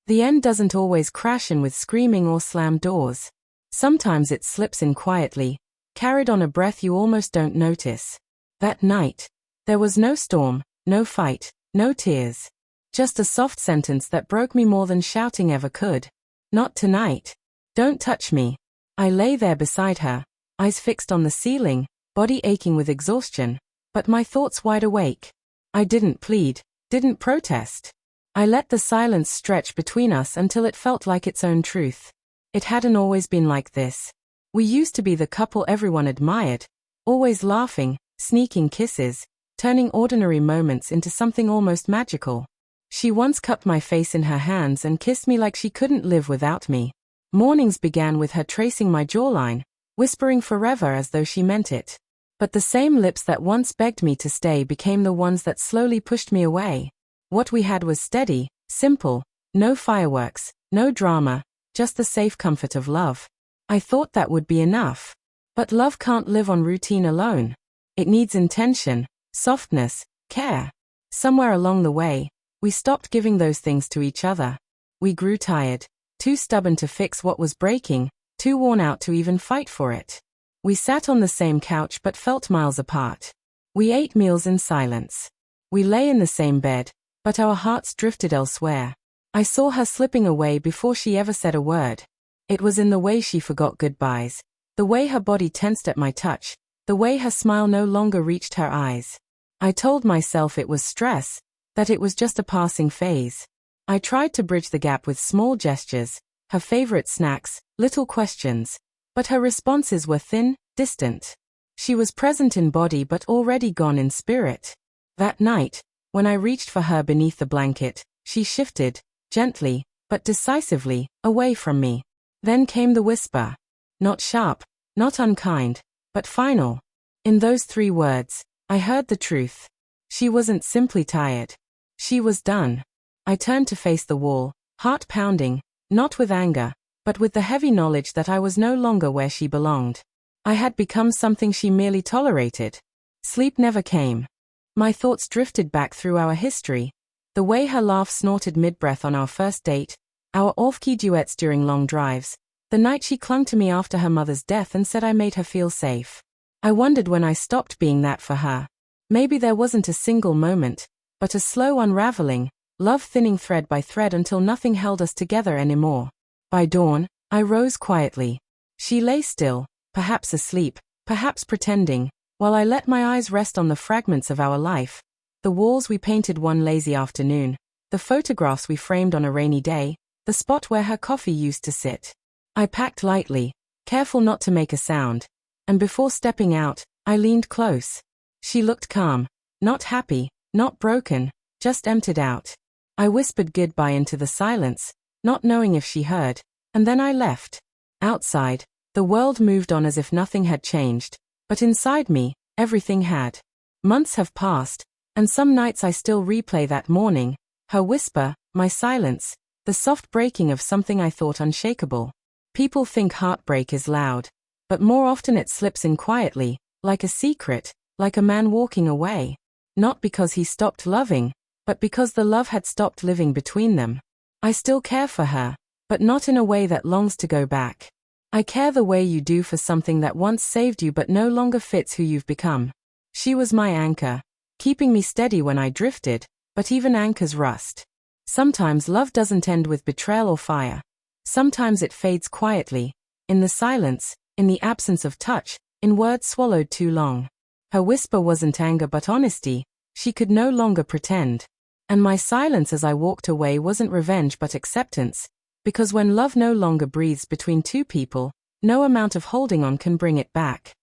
The end doesn't always crash in with screaming or slam doors. Sometimes it slips in quietly, carried on a breath you almost don't notice. That night, there was no storm, no fight, no tears. Just a soft sentence that broke me more than shouting ever could. Not tonight. Don't touch me. I lay there beside her, eyes fixed on the ceiling, body aching with exhaustion, but my thoughts wide awake. I didn't plead, didn't protest. I let the silence stretch between us until it felt like its own truth. It hadn't always been like this. We used to be the couple everyone admired, always laughing, sneaking kisses, turning ordinary moments into something almost magical. She once cupped my face in her hands and kissed me like she couldn't live without me. Mornings began with her tracing my jawline, whispering forever as though she meant it. But the same lips that once begged me to stay became the ones that slowly pushed me away. What we had was steady, simple, no fireworks, no drama, just the safe comfort of love. I thought that would be enough. But love can't live on routine alone. It needs intention, softness, care. Somewhere along the way, we stopped giving those things to each other. We grew tired, too stubborn to fix what was breaking, too worn out to even fight for it. We sat on the same couch but felt miles apart. We ate meals in silence. We lay in the same bed, but our hearts drifted elsewhere. I saw her slipping away before she ever said a word. It was in the way she forgot goodbyes, the way her body tensed at my touch, the way her smile no longer reached her eyes. I told myself it was stress, that it was just a passing phase. I tried to bridge the gap with small gestures, her favorite snacks, little questions, but her responses were thin, distant. She was present in body but already gone in spirit. That night, when I reached for her beneath the blanket, she shifted, gently, but decisively, away from me. Then came the whisper. Not sharp, not unkind, but final. In those 3 words, I heard the truth. She wasn't simply tired. She was done. I turned to face the wall, heart pounding, not with anger, but with the heavy knowledge that I was no longer where she belonged. I had become something she merely tolerated. Sleep never came. My thoughts drifted back through our history. The way her laugh snorted mid-breath on our first date, our off-key duets during long drives, the night she clung to me after her mother's death and said I made her feel safe. I wondered when I stopped being that for her. Maybe there wasn't a single moment, but a slow unraveling, love thinning thread by thread until nothing held us together anymore. By dawn, I rose quietly. She lay still, perhaps asleep, perhaps pretending, while I let my eyes rest on the fragments of our life, the walls we painted one lazy afternoon, the photographs we framed on a rainy day, the spot where her coffee used to sit. I packed lightly, careful not to make a sound, and before stepping out, I leaned close. She looked calm, not happy, not broken, just emptied out. I whispered goodbye into the silence, not knowing if she heard, and then I left. Outside, the world moved on as if nothing had changed, but inside me, everything had. Months have passed, and some nights I still replay that morning, her whisper, my silence, the soft breaking of something I thought unshakable. People think heartbreak is loud, but more often it slips in quietly, like a secret, like a man walking away. Not because he stopped loving, but because the love had stopped living between them. I still care for her, but not in a way that longs to go back. I care the way you do for something that once saved you but no longer fits who you've become. She was my anchor, keeping me steady when I drifted, but even anchors rust. Sometimes love doesn't end with betrayal or fire. Sometimes it fades quietly, in the silence, in the absence of touch, in words swallowed too long. Her whisper wasn't anger but honesty. She could no longer pretend. And my silence as I walked away wasn't revenge but acceptance, because when love no longer breathes between two people, no amount of holding on can bring it back.